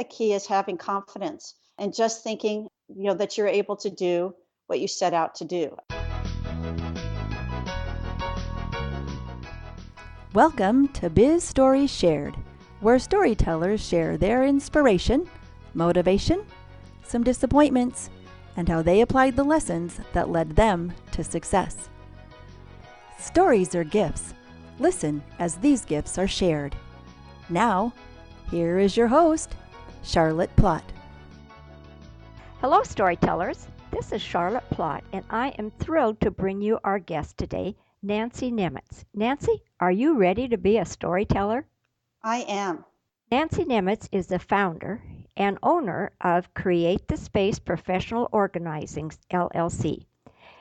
the key is having confidence and just thinking, that you're able to do what you set out to do. Welcome to Biz Stories Shared, where storytellers share their inspiration, motivation, some disappointments, and how they applied the lessons that led them to success. Stories are gifts. Listen as these gifts are shared. Now, here is your host, Charlotte Plott. Hello, storytellers. This is Charlotte Plott, and I am thrilled to bring you our guest today, Nancy Nemitz. Nancy, are you ready to be a storyteller? I am. Nancy Nemitz is the founder and owner of Create the Space Professional Organizing, LLC.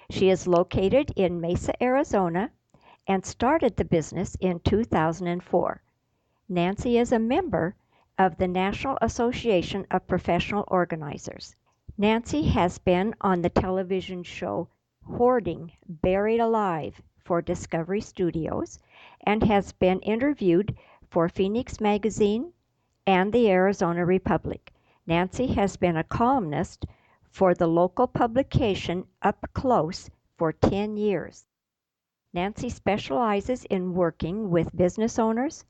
She is located in Mesa, Arizona, and started the business in 2004. Nancy is a member of the National Association of Professional Organizers. Nancy has been on the television show Hoarding Buried Alive for Discovery Studios and has been interviewed for Phoenix Magazine and the Arizona Republic. Nancy has been a columnist for the local publication Up Close for 10 years. Nancy specializes in working with business owners,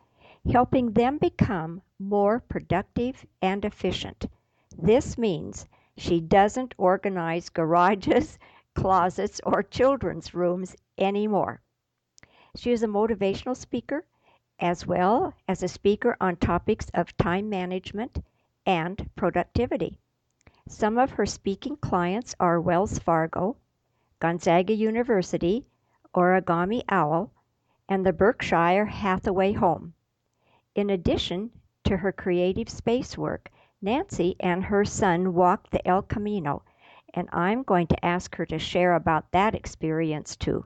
helping them become more productive and efficient. This means she doesn't organize garages, closets, or children's rooms anymore. She is a motivational speaker as well as a speaker on topics of time management and productivity. Some of her speaking clients are Wells Fargo, Gonzaga University, Origami Owl, and the Berkshire Hathaway Home. In addition to her creative space work, Nancy and her son walk the El Camino, and I'm going to ask her to share about that experience too.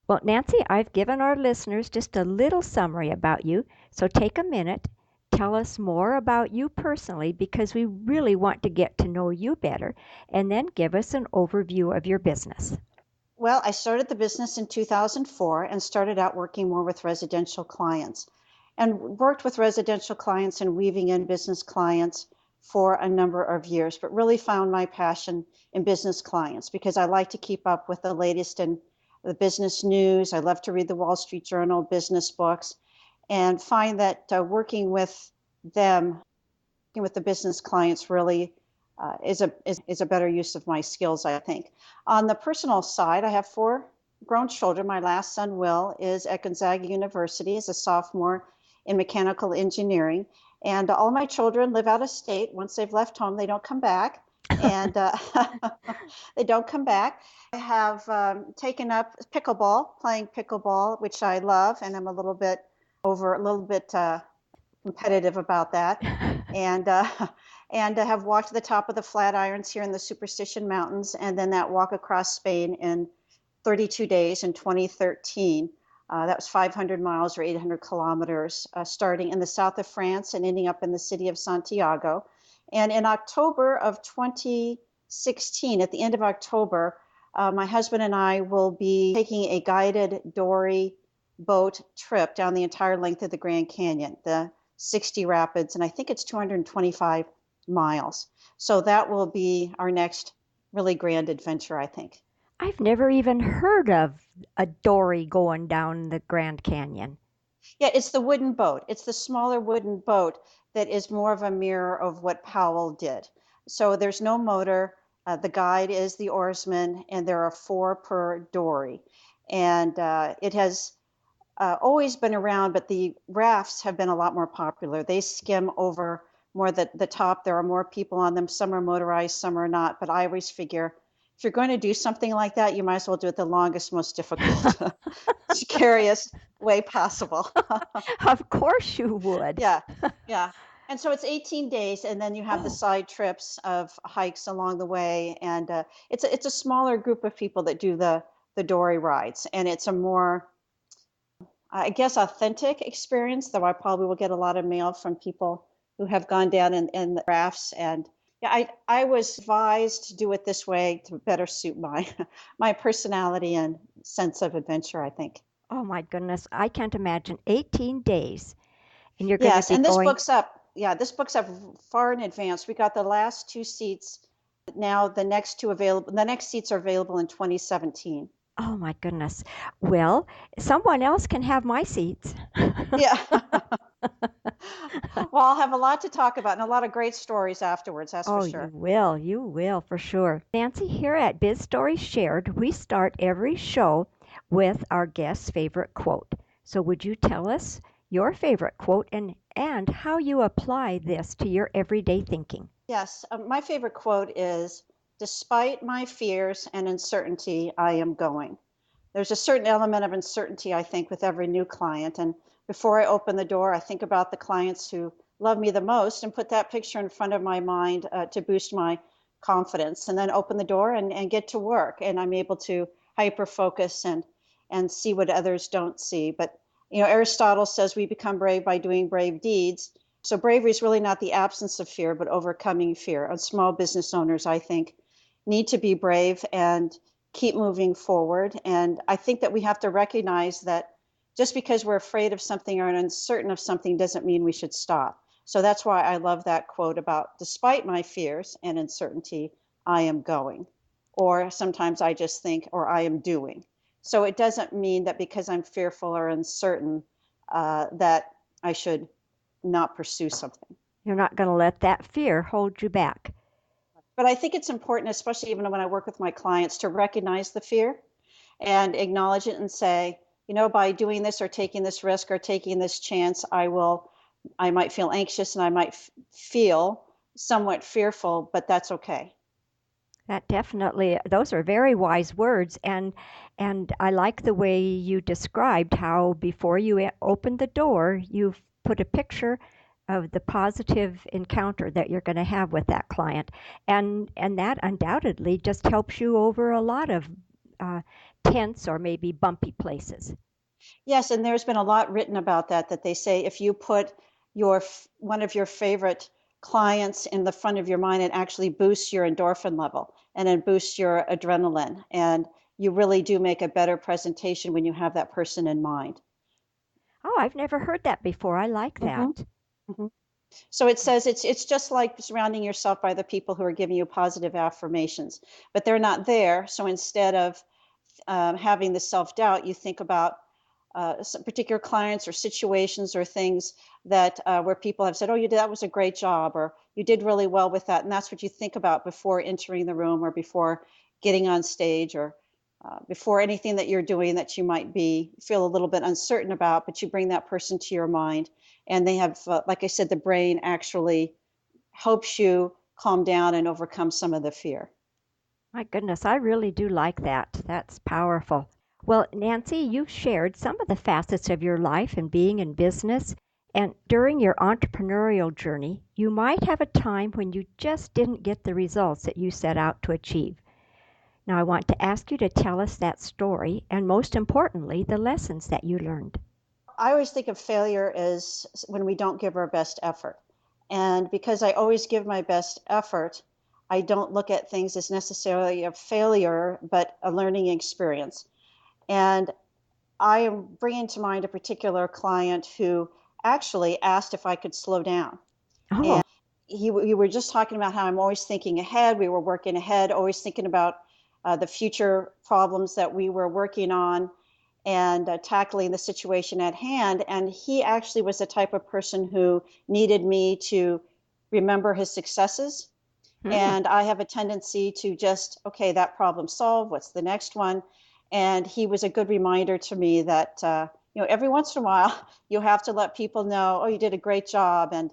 Well, Nancy, I've given our listeners just a little summary about you, so take a minute, tell us more about you personally because we really want to get to know you better, and then give us an overview of your business. Well, I started the business in 2004 and started out working more with residential clients and worked with residential clients and weaving in business clients for a number of years, but really found my passion in business clients because I like to keep up with the latest in the business news. I love to read the Wall Street Journal business books and find that working with them, working with the business clients really is a better use of my skills, I think. On the personal side, I have 4 grown children. My last son, Will, is at Gonzaga University as a sophomore in mechanical engineering. And all my children live out of state. Once they've left home, they don't come back. And they don't come back. I have taken up playing pickleball, which I love, and I'm a little bit competitive about that. And I have walked to the top of the Flatirons here in the Superstition Mountains, and then that walk across Spain in 32 days in 2013. That was 500 miles or 800 kilometers, starting in the south of France and ending up in the city of Santiago. And in October of 2016, at the end of October, my husband and I will be taking a guided dory boat trip down the entire length of the Grand Canyon, the 60 rapids, and I think it's 225 miles. So that will be our next really grand adventure, I think. I've never even heard of a dory going down the Grand Canyon. Yeah, it's the wooden boat. It's the smaller wooden boat that is more of a mirror of what Powell did. So there's no motor. The guide is the oarsman, and there are 4 per dory. And it has always been around, but the rafts have been a lot more popular. They skim over more the top. There are more people on them. Some are motorized, some are not. But I always figure if you're going to do something like that, you might as well do it the longest, most difficult, scariest way possible. Of course you would. Yeah. And so it's 18 days, and then you have the side trips of hikes along the way. And it's a smaller group of people that do the dory rides. And it's a more, I guess, authentic experience, though I probably will get a lot of mail from people who have gone down in the rafts. And yeah, I was advised to do it this way to better suit my personality and sense of adventure, I think. Oh my goodness, I can't imagine 18 days. And you're going Yes, to be and this going... book's up. yeah, this book's up far in advance. We got the last 2 seats. Now the next seats are available in 2017. Oh my goodness. Well, someone else can have my seats. Yeah. Well, I'll have a lot to talk about and a lot of great stories afterwards, that's for Oh, sure. you will for sure. Nancy, here at Biz Stories Shared, we start every show with our guest's favorite quote. So would you tell us your favorite quote and how you apply this to your everyday thinking? Yes, my favorite quote is, "Despite my fears and uncertainty, I am going." There's a certain element of uncertainty, I think, with every new client. And before I open the door, I think about the clients who love me the most and put that picture in front of my mind to boost my confidence. And then open the door and get to work. And I'm able to hyper focus and see what others don't see. But, Aristotle says we become brave by doing brave deeds. So bravery is really not the absence of fear, but overcoming fear. And small business owners, I think, need to be brave and keep moving forward. And I think that we have to recognize that just because we're afraid of something or uncertain of something doesn't mean we should stop. So that's why I love that quote about, "Despite my fears and uncertainty, I am going." Or sometimes I just think, or I am doing. So it doesn't mean that because I'm fearful or uncertain that I should not pursue something. You're not going to let that fear hold you back. But I think it's important, especially even when I work with my clients, to recognize the fear and acknowledge it and say, by doing this or taking this risk or taking this chance, I might feel anxious and I might feel somewhat fearful, but that's okay. That definitely, those are very wise words, and I like the way you described how before you opened the door, you've put a picture of the positive encounter that you're going to have with that client, and that undoubtedly just helps you over a lot of uh, tense or maybe bumpy places. Yes, and there's been a lot written about that they say if you put one of your favorite clients in the front of your mind, it actually boosts your endorphin level and it boosts your adrenaline. And you really do make a better presentation when you have that person in mind. Oh, I've never heard that before. I like Hmm. that. Hmm. So it says it's just like surrounding yourself by the people who are giving you positive affirmations, but they're not there. So instead of having the self-doubt, you think about some particular clients or situations or things that where people have said, "Oh, that was a great job," or "You did really well with that," and that's what you think about before entering the room or before getting on stage or before anything that you're doing that you might feel a little bit uncertain about, but you bring that person to your mind, and they have, like I said, the brain actually helps you calm down and overcome some of the fear. My goodness, I really do like that. That's powerful. Well, Nancy, you've shared some of the facets of your life and being in business. And during your entrepreneurial journey, you might have a time when you just didn't get the results that you set out to achieve. Now, I want to ask you to tell us that story and, most importantly, the lessons that you learned. I always think of failure as when we don't give our best effort. And because I always give my best effort, I don't look at things as necessarily a failure, but a learning experience. And I am bringing to mind a particular client who actually asked if I could slow down. Oh, We were just talking about how I'm always thinking ahead. We were working ahead, always thinking about the future problems that we were working on and tackling the situation at hand. And he actually was the type of person who needed me to remember his successes. hmm. And I have a tendency to just, okay, that problem solved. What's the next one? And he was a good reminder to me that, every once in a while, you have to let people know, "Oh, you did a great job." And,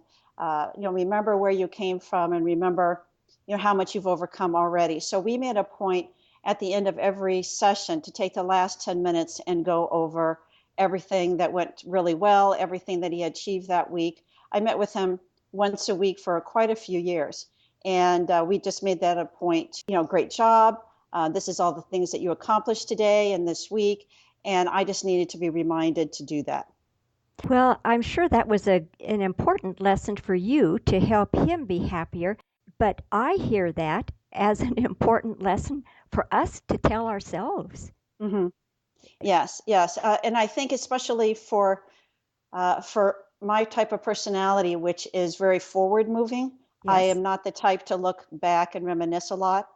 remember where you came from and remember, how much you've overcome already. So we made a point at the end of every session to take the last 10 minutes and go over everything that went really well, everything that he achieved that week. I met with him once a week for quite a few years. And we just made that a point, great job. This is all the things that you accomplished today and this week. And I just needed to be reminded to do that. Well, I'm sure that was an important lesson for you to help him be happier, but I hear that as an important lesson for us to tell ourselves. Hmm. Yes, yes. And I think especially for my type of personality, which is very forward moving. I Yes. am not the type to look back and reminisce a lot.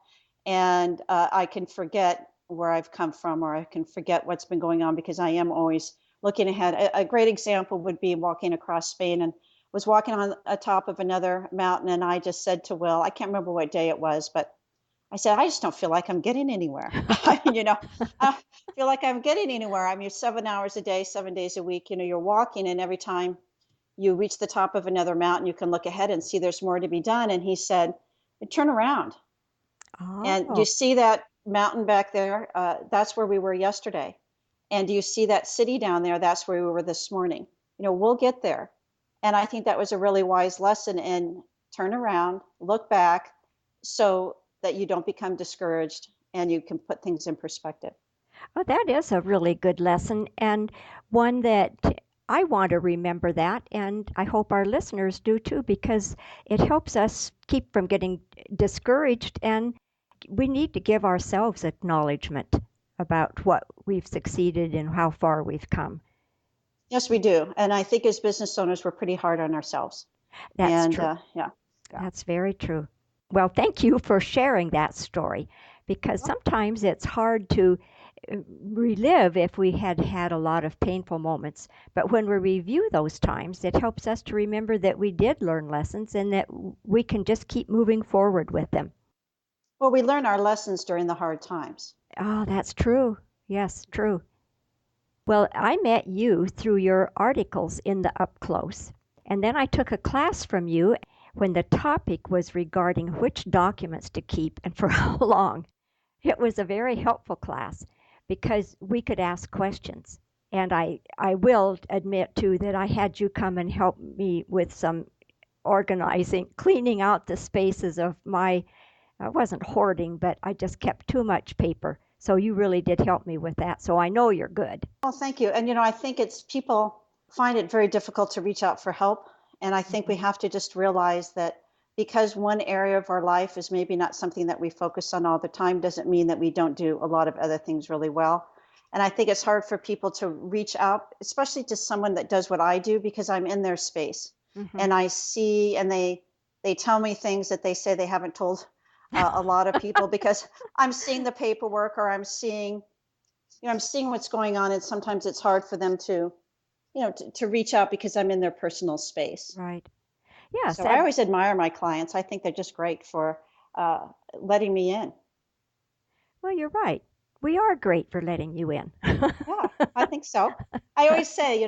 And I can forget where I've come from, or I can forget what's been going on because I am always looking ahead. A great example would be walking across Spain, and was walking on the top of another mountain. And I just said to Will, I can't remember what day it was, but I said, I just don't feel like I'm getting anywhere. I feel like I'm getting anywhere. I mean, 7 hours a day, 7 days a week, you're walking, and every time you reach the top of another mountain, you can look ahead and see there's more to be done. And he said, turn around. And do you Oh, see that mountain back there? That's where we were yesterday. And do you see that city down there? That's where we were this morning. We'll get there. And I think that was a really wise lesson in turn around, look back so that you don't become discouraged and you can put things in perspective. oh, that is a really good lesson and one that I want to remember that, and I hope our listeners do too, because it helps us keep from getting discouraged, and we need to give ourselves acknowledgement about what we've succeeded and how far we've come. Yes, we do. And I think as business owners, we're pretty hard on ourselves. That's And true. yeah, yeah. That's very true. Well, thank you for sharing that story because sometimes it's hard to relive if we had had a lot of painful moments. But when we review those times, it helps us to remember that we did learn lessons and that we can just keep moving forward with them. Well, we learn our lessons during the hard times. Oh, that's true. Yes, true. Well, I met you through your articles in the Up Close, and then I took a class from you when the topic was regarding which documents to keep and for how long. It was a very helpful class because we could ask questions. And I will admit too that I had you come and help me with some organizing, cleaning out the spaces of my, I wasn't hoarding, but I just kept too much paper. So you really did help me with that. So I know you're good. Well, thank you. And I think it's people find it very difficult to reach out for help. And I think we Mhm. have to just realize that because one area of our life is maybe not something that we focus on all the time, doesn't mean that we don't do a lot of other things really well. And I think it's hard for people to reach out, especially to someone that does what I do, because I'm in their space Mhm. and I see, and they tell me things that they say they haven't told a lot of people because I'm seeing the paperwork, or I'm seeing what's going on, and sometimes it's hard for them to reach out because I'm in their personal space. Right. Yes. So I always admire my clients. I think they're just great for letting me in. Well, you're right. We are great for letting you in. Yeah, I think so. I always say,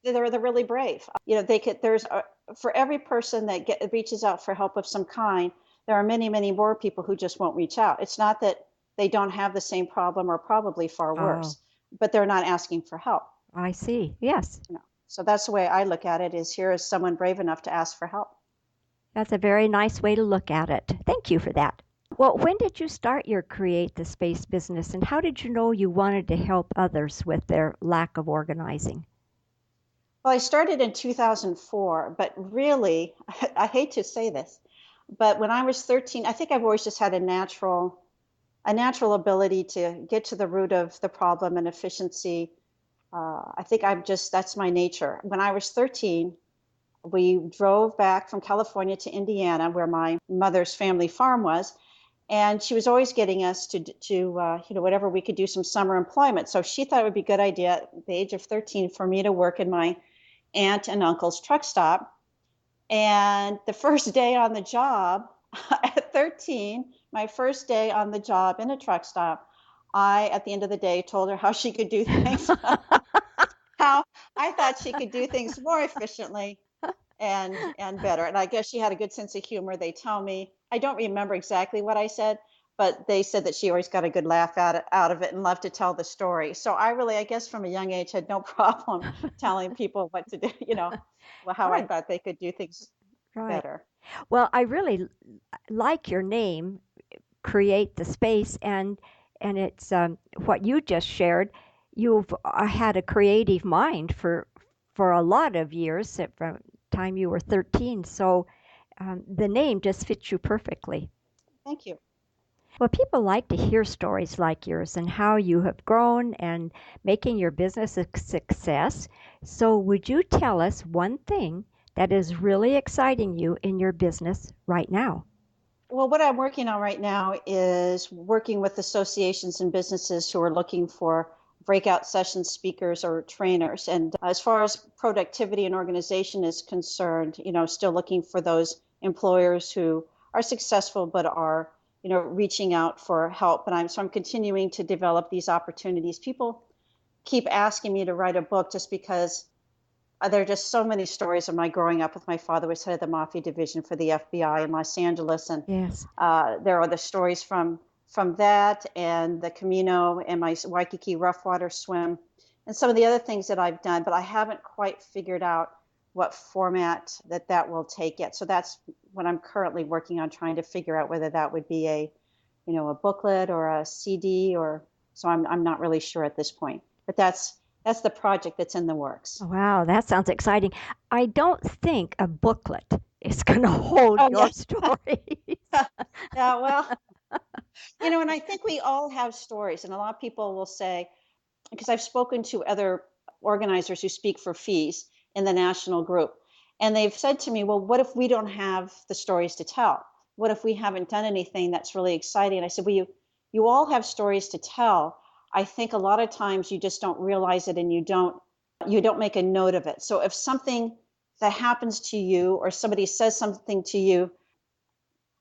they're really brave. They could. For every person that reaches out for help of some kind, there are many, many more people who just won't reach out. It's not that they don't have the same problem, or probably far Oh, worse, but they're not asking for help. I see. Yes. So that's the way I look at it: is here is someone brave enough to ask for help. That's a very nice way to look at it. Thank you for that. Well, when did you start your Create the Space business and how did you know you wanted to help others with their lack of organizing? Well, I started in 2004, but really, I hate to say this, but when I was 13, I think I've always just had a natural ability to get to the root of the problem and efficiency. I think that's my nature. When I was 13, we drove back from California to Indiana, where my mother's family farm was, and she was always getting us to whatever we could do some summer employment. So she thought it would be a good idea at the age of 13 for me to work in my aunt and uncle's truck stop. And the first day on the job at 13, my first day on the job in a truck stop, I, at the end of the day, told her how she could do things, how I thought she could do things more efficiently and better. And I guess she had a good sense of humor. They tell me, I don't remember exactly what I said, but they said that she always got a good laugh out of it and loved to tell the story. So I really, I guess from a young age, had no problem telling people what to do, how I Right, thought they could do things right. better. Well, I really like your name, Create the Space, and it's what you just shared. You've had a creative mind for a lot of years from time you were 13. So the name just fits you perfectly. Thank you. Well, people like to hear stories like yours and how you have grown and making your business a success. So, would you tell us one thing that is really exciting you in your business right now? Well, what I'm working on right now is working with associations and businesses who are looking for breakout session speakers or trainers. And as far as productivity and organization is concerned, still looking for those employers who are successful but are, reaching out for help. And I'm continuing to develop these opportunities. People keep asking me to write a book just because there are just so many stories of my growing up with my father was head of the mafia division for the FBI in Los Angeles, and Yes. there are the stories from that and the Camino and my Waikiki rough water swim, and some of the other things that I've done, but I haven't quite figured out what format that will take yet. So that's what I'm currently working on, trying to figure out whether that would be a booklet or a CD or so. I'm not really sure at this point, but that's the project that's in the works. Wow, that sounds exciting. I don't think a booklet is going to hold Oh your yeah. stories. Yeah, well, and I think we all have stories, and a lot of people will say, because I've spoken to other organizers who speak for fees in the national group, and they've said to me, well, what if we don't have the stories to tell? What if we haven't done anything that's really exciting? And I said, well, you all have stories to tell. I think a lot of times you just don't realize it and you don't make a note of it. So if something that happens to you or somebody says something to you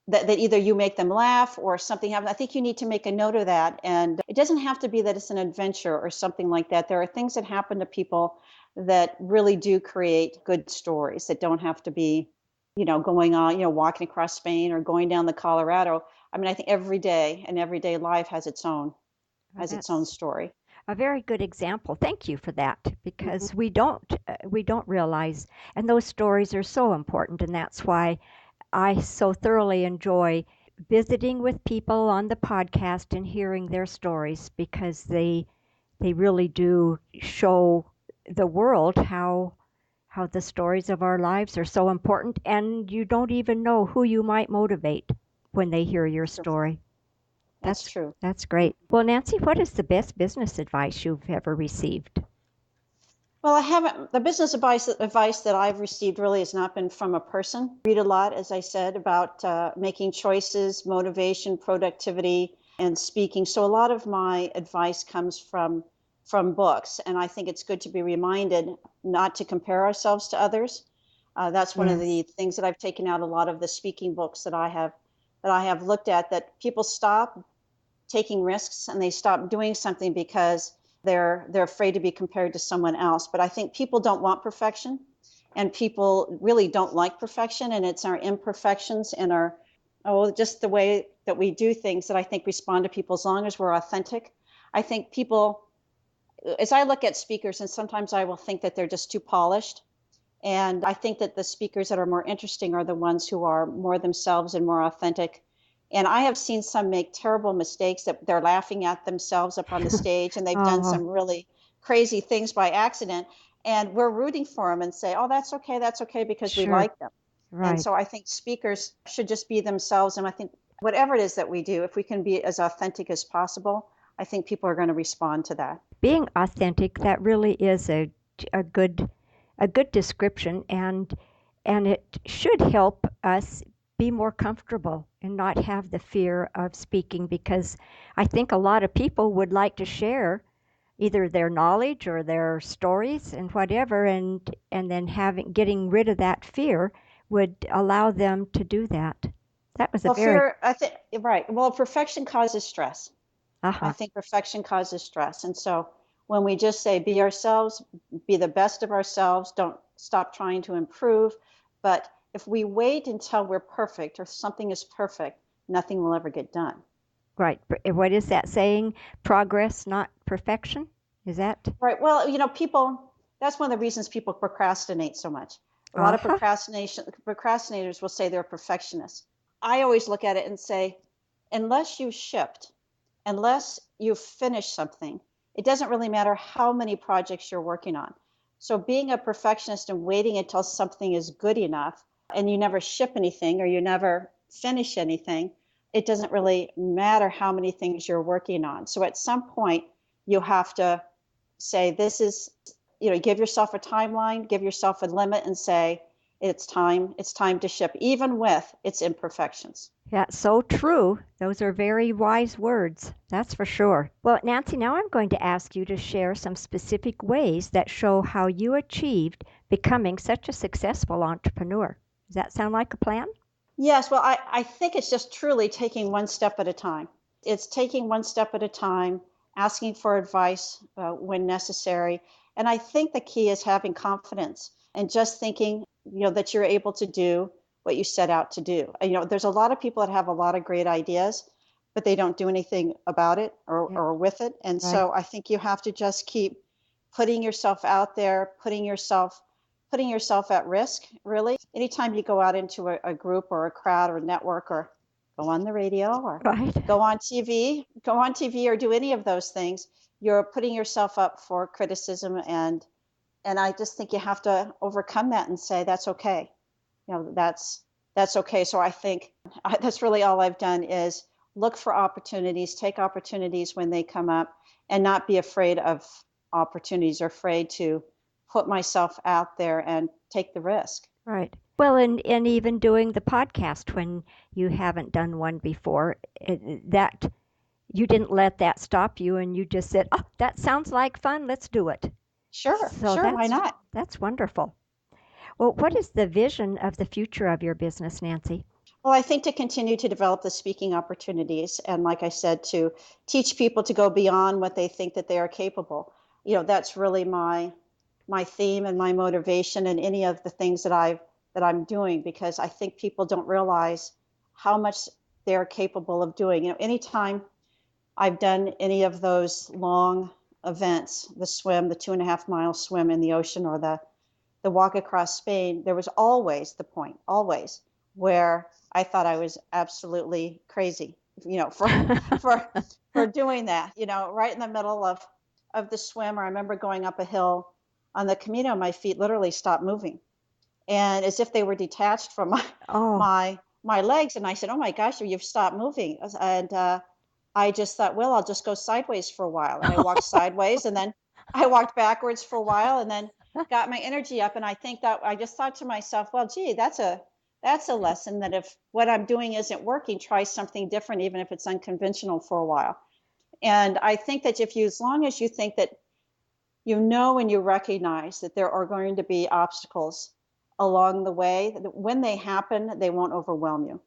that either you make them laugh or something happens, I think you need to make a note of that. And it doesn't have to be that it's an adventure or something like that. There are things that happen to people that really do create good stories that don't have to be, going on, walking across Spain or going down the Colorado. I mean, I think every day and everyday life has its own Well, has its own that's story. a very good example. Thank you for that Mhm. because we don't realize, and those stories are so important, and that's why I so thoroughly enjoy visiting with people on the podcast and hearing their stories because they really do show the world how the stories of our lives are so important, and you don't even know who you might motivate when they hear your True. story. That's That's true. that's great. Well, Nancy, what is the best business advice you've ever received? Well, I haven't. The business advice that I've received really has not been from a person. I read a lot, as I said, about making choices, motivation, productivity, and speaking. So a lot of my advice comes from books, and I think it's good to be reminded not to compare ourselves to others. That's one of Yes. the things that I've taken out a lot of the speaking books that I have looked at. That people stop taking risks and they stop doing something because they're afraid to be compared to someone else. But I think people don't want perfection, and people really don't like perfection, and it's our imperfections and our just the way that we do things that I think respond to people as long as we're authentic. I think people, as I look at speakers, and sometimes I will think that they're just too polished, and I think that the speakers that are more interesting are the ones who are more themselves and more authentic. And I have seen some make terrible mistakes that they're laughing at themselves up on the stage, and they've done Oh, some really crazy things by accident. And we're rooting for them and say, oh, that's okay, because we sure. like them. And Right. so I think speakers should just be themselves. And I think whatever it is that we do, if we can be as authentic as possible, I think people are going to respond to that. Being authentic, that really is a good a good description, and it should help us be more comfortable and not have the fear of speaking because I think a lot of people would like to share either their knowledge or their stories and whatever, and then having getting rid of that fear would allow them to do that. That was a Well, very fear, I think, right. Well, perfection causes stress. I uh-huh. think perfection causes stress. And so when we just say be ourselves, be the best of ourselves, don't stop trying to improve. But if we wait until we're perfect or something is perfect, nothing will ever get done. Right. What is that saying? Progress, not perfection? Is that? Right. Well, people, that's one of the reasons people procrastinate so much. A lot of Uh-huh. procrastinators will say they're perfectionists. I always look at it and say, unless you shipped, unless you finish something, it doesn't really matter how many projects you're working on. So being a perfectionist and waiting until something is good enough and you never ship anything or you never finish anything, it doesn't really matter how many things you're working on. So at some point, you have to say, this is, give yourself a timeline, give yourself a limit, and say, it's time to ship, even with its imperfections. Yeah, so true. Those are very wise words, that's for sure. Well, Nancy, now I'm going to ask you to share some specific ways that show how you achieved becoming such a successful entrepreneur. Does that sound like a plan? Yes, well, I think it's just truly taking one step at a time. It's taking one step at a time, asking for advice when necessary. And I think the key is having confidence and just thinking, that you're able to do what you set out to do. And, there's a lot of people that have a lot of great ideas, but they don't do anything about it Yeah, or with it. And right. so I think you have to just keep putting yourself out there, putting yourself at risk, really. Anytime you go out into a group or a crowd or a network or go on the radio or Right. go on TV or do any of those things, you're putting yourself up for criticism, and I just think you have to overcome that and say that's okay. That's okay. So I think that's really all I've done is look for opportunities, take opportunities when they come up, and not be afraid of opportunities or afraid to put myself out there and take the risk. Right. Well, and even doing the podcast when you haven't done one before, that you didn't let that stop you and you just said, "Oh, that sounds like fun. Let's do it." Sure, So sure, why not? that's wonderful. Well, what is the vision of the future of your business, Nancy? Well, I think to continue to develop the speaking opportunities, and like I said, to teach people to go beyond what they think that they are capable. That's really my theme and my motivation in any of the things that I'm doing, because I think people don't realize how much they're capable of doing. Anytime I've done any of those long events, the swim, the 2.5 mile swim in the ocean, or the walk across Spain, there was always the point, always, where I thought I was absolutely crazy, for for for doing that, right in the middle of the swim. Or I remember going up a hill on the Camino, my feet literally stopped moving, and as if they were detached from my Oh, my legs. And I said, "Oh my gosh, you've stopped moving." And I just thought, well, I'll just go sideways for a while. And I walked sideways, and then I walked backwards for a while, and then got my energy up. And I think that I just thought to myself, well, gee, that's a lesson, that if what I'm doing isn't working, try something different, even if it's unconventional, for a while. And I think that as long as you think that and you recognize that there are going to be obstacles along the way, when they happen, they won't overwhelm you.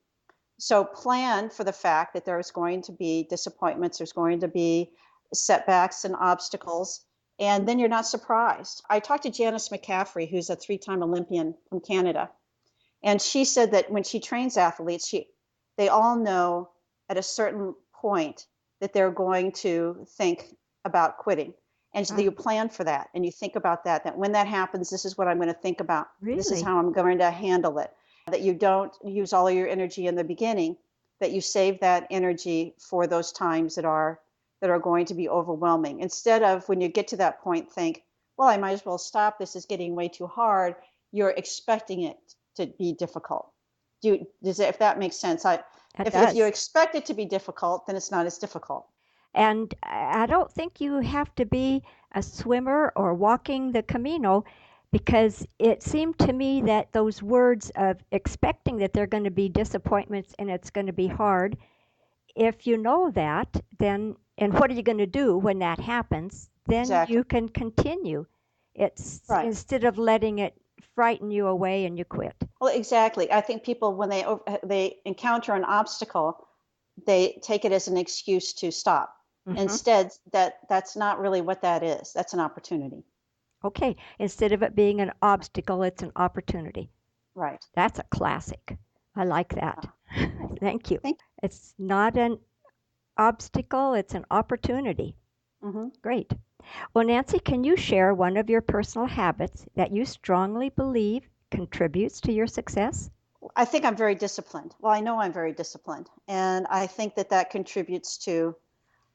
So plan for the fact that there's going to be disappointments, there's going to be setbacks and obstacles, and then you're not surprised. I talked to Janice McCaffrey, who's a 3-time Olympian from Canada, and she said that when she trains athletes, they all know at a certain point that they're going to think about quitting. And so you plan for that, and you think about that when that happens, this is what I'm going to think about. This is really? how I'm going to handle it. That you don't use all of your energy in the beginning, that you save that energy for those times that are going to be overwhelming. Instead of, when you get to that point, think, well, I might as well stop. This is getting way too hard. You're expecting it to be difficult. If that makes sense? That If you does. expect it to be difficult, then it's not as difficult. And I don't think you have to be a swimmer or walking the Camino, because it seemed to me that those words of expecting that there are going to be disappointments and it's going to be hard, if you know that, then, and what are you going to do when that happens? Then Exactly. you can continue. It's Right. instead of letting it frighten you away and you quit. Well, exactly. I think people, when they encounter an obstacle, they take it as an excuse to stop. Hmm. Instead, that's not really what that is. That's an opportunity. Okay, instead of it being an obstacle, it's an opportunity. Right. That's a classic. I like that. Thank you. Thank. It's not an obstacle, it's an opportunity. Hmm. Great. Well, Nancy, can you share one of your personal habits that you strongly believe contributes to your success? I think I'm very disciplined. Well, I know I'm very disciplined, and I think that contributes to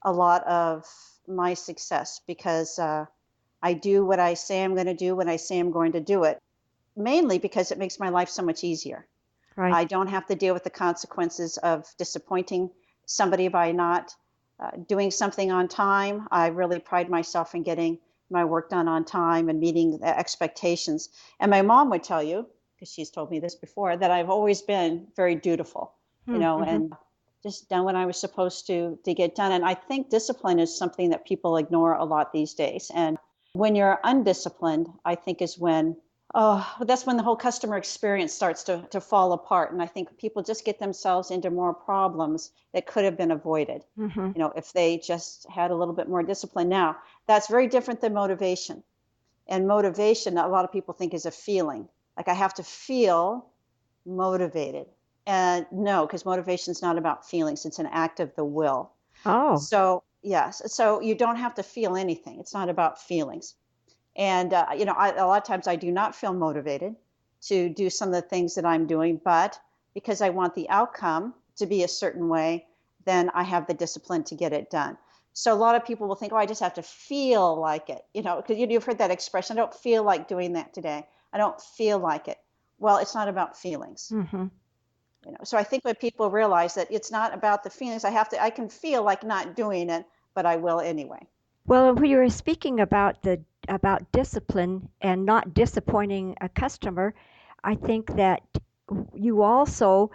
a lot of my success, because I do what I say I'm going to do when I say I'm going to do it, mainly because it makes my life so much easier. Right. I don't have to deal with the consequences of disappointing somebody by not doing something on time. I really pride myself in getting my work done on time and meeting the expectations. And my mom would tell you, because she's told me this before, that I've always been very dutiful, Mm-hmm. and just done what I was supposed to get done. And I think discipline is something that people ignore a lot these days. And when you're undisciplined, I think is when that's when the whole customer experience starts to fall apart. And I think people just get themselves into more problems that could have been avoided, Mm-hmm. if they just had a little bit more discipline. Now, that's very different than motivation. And motivation, a lot of people think is a feeling. Like I have to feel motivated. And no, because motivation is not about feelings, it's an act of the will. Oh, So, yes, so you don't have to feel anything. It's not about feelings. And, a lot of times I do not feel motivated to do some of the things that I'm doing, but because I want the outcome to be a certain way, then I have the discipline to get it done. So a lot of people will think, oh, I just have to feel like it, because you've heard that expression, I don't feel like doing that today. I don't feel like it. Well, it's not about feelings. mm-hmm. So I think when people realize that it's not about the feelings, I can feel like not doing it, but I will anyway. Well, we were speaking about about discipline and not disappointing a customer. I think that you also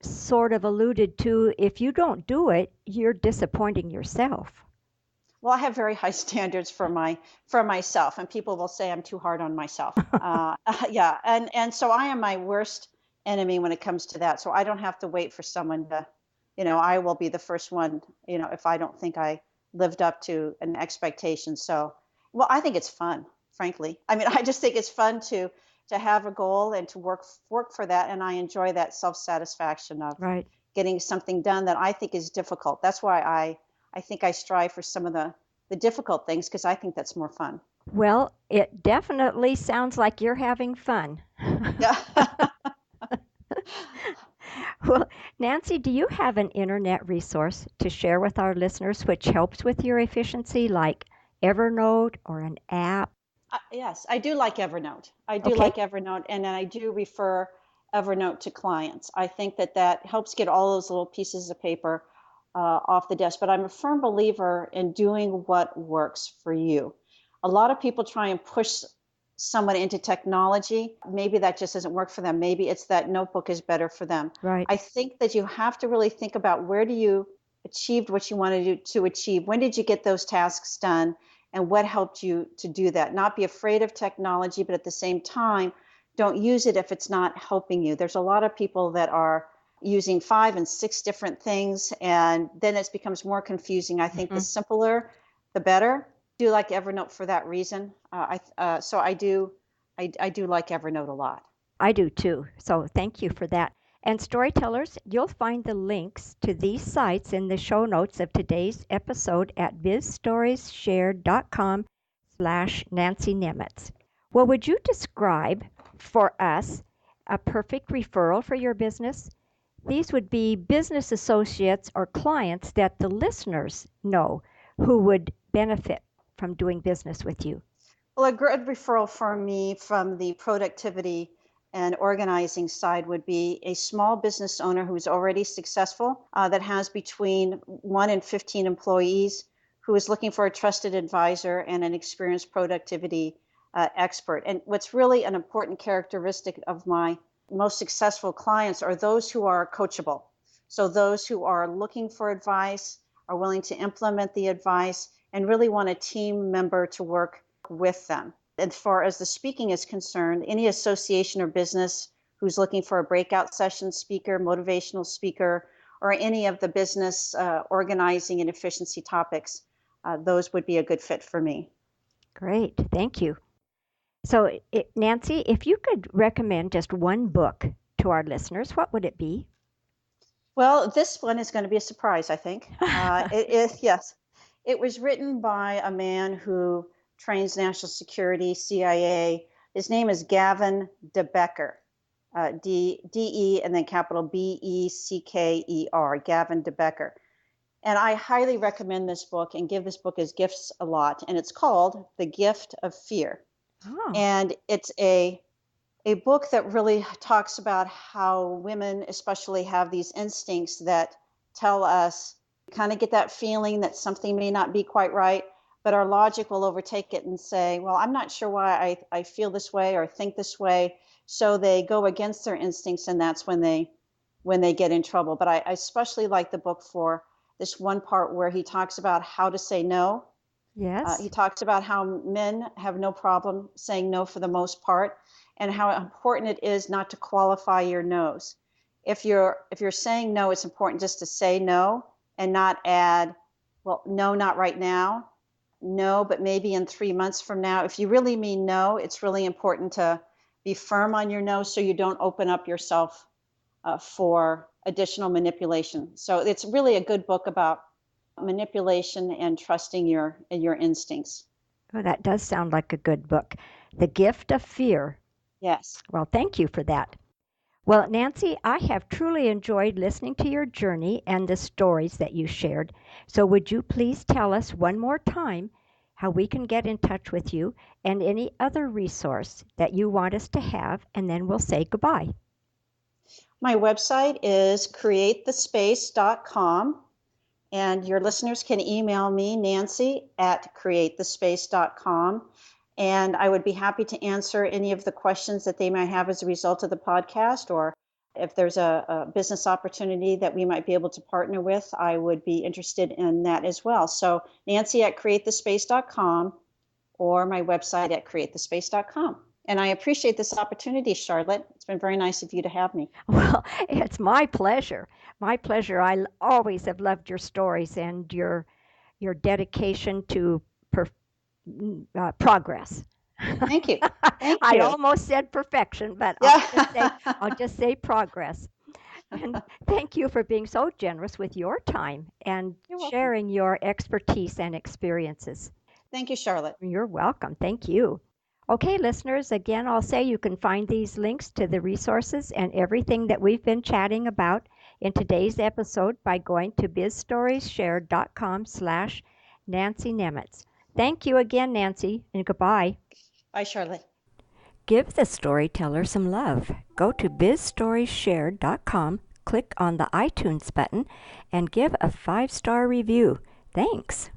sort of alluded to if you don't do it, you're disappointing yourself. Well, I have very high standards for myself, and people will say I'm too hard on myself. Yeah, and so I am my worst enemy when it comes to that. So I don't have to wait for someone to, I will be the first one, if I don't think I lived up to an expectation. So, well, I think it's fun, frankly. I mean, I just think it's fun to have a goal and to work for that, and I enjoy that self-satisfaction of Right. getting something done that I think is difficult. That's why I think I strive for some of the difficult things because I think that's more fun. Well, it definitely sounds like you're having fun. Yeah. Well, Nancy, do you have an internet resource to share with our listeners which helps with your efficiency, like Evernote or an app? Yes, I do like Evernote. I do Okay. like Evernote, and then I do refer Evernote to clients. I think that helps get all those little pieces of paper off the desk. But I'm a firm believer in doing what works for you. A lot of people try and push someone into technology. Maybe that just doesn't work for them. Maybe it's that notebook is better for them. Right. I think that you have to really think about where do you achieved what you wanted to achieve? When did you get those tasks done? And what helped you to do that? Not be afraid of technology, but at the same time, don't use it if it's not helping you. There's a lot of people that are using 5 and 6 different things, and then it becomes more confusing. I think the Hmm. simpler, the better. I do like Evernote for that reason. So I do like Evernote a lot. I do too. So thank you for that. And storytellers, you'll find the links to these sites in the show notes of today's episode at bizstorieshared.com/Nancy Nemitz. Well, would you describe for us a perfect referral for your business? These would be business associates or clients that the listeners know who would benefit from doing business with you. Well, a good referral for me from the productivity and organizing side would be a small business owner who's already successful, that has between 1 and 15 employees, who is looking for a trusted advisor and an experienced productivity expert. And what's really an important characteristic of my most successful clients are those who are coachable. So those who are looking for advice, are willing to implement the advice, and really want a team member to work with them. As far as the speaking is concerned, any association or business who's looking for a breakout session speaker, motivational speaker, or any of the business organizing and efficiency topics, those would be a good fit for me. Great, thank you. So, Nancy, if you could recommend just one book to our listeners, what would it be? Well, this one is going to be a surprise, I think. It is, yes. It was written by a man who trains national security, CIA. His name is Gavin DeBecker, D E and then capital Becker, Gavin DeBecker. And I highly recommend this book and give this book as gifts a lot. And it's called The Gift of Fear. Oh, And it's a a book that really talks about how women especially have these instincts that tell us, kind of get that feeling that something may not be quite right, but our logic will overtake it and say, well, I'm not sure why I feel this way or think this way. So they go against their instincts, and that's when they get in trouble. But I especially like the book for this one part where he talks about how to say no. He Yes. talks about how men have no problem saying no for the most part, and how important it is not to qualify your no's. If you're saying no, it's important just to say no and not add, well, no, not right now. No, but maybe in 3 months from now. If you really mean no, it's really important to be firm on your no so you don't open up yourself for additional manipulation. So it's really a good book about manipulation and trusting your instincts. Oh, that does sound like a good book. The Gift of Fear. Yes. Well, thank you for that. Well, Nancy, I have truly enjoyed listening to your journey and the stories that you shared. So, would you please tell us one more time how we can get in touch with you and any other resource that you want us to have, and then we'll say goodbye. My website is createthespace.com, and your listeners can email me, Nancy, at createthespace.com. And I would be happy to answer any of the questions that they might have as a result of the podcast, or if there's a business opportunity that we might be able to partner with, I would be interested in that as well. So Nancy at createthespace.com, or my website at createthespace.com. And I appreciate this opportunity, Charlotte. It's been very nice of you to have me. Well, it's my pleasure. My pleasure. Always have loved your stories and your dedication to progress. Thank you. Thank I you. almost said perfection, but Yeah. I'll just say progress. And thank you for being so generous with your time and You're welcome. sharing your expertise and experiences. Thank you, Charlotte. You're welcome. Thank you. Okay, listeners, again, I'll say you can find these links to the resources and everything that we've been chatting about in today's episode by going to bizstoriesshare.com/Nancy Nemitz. Thank you again, Nancy, and goodbye. Bye, Charlotte. Give the storyteller some love. Go to bizstoriesshare.com, click on the iTunes button, and give a 5-star review. Thanks.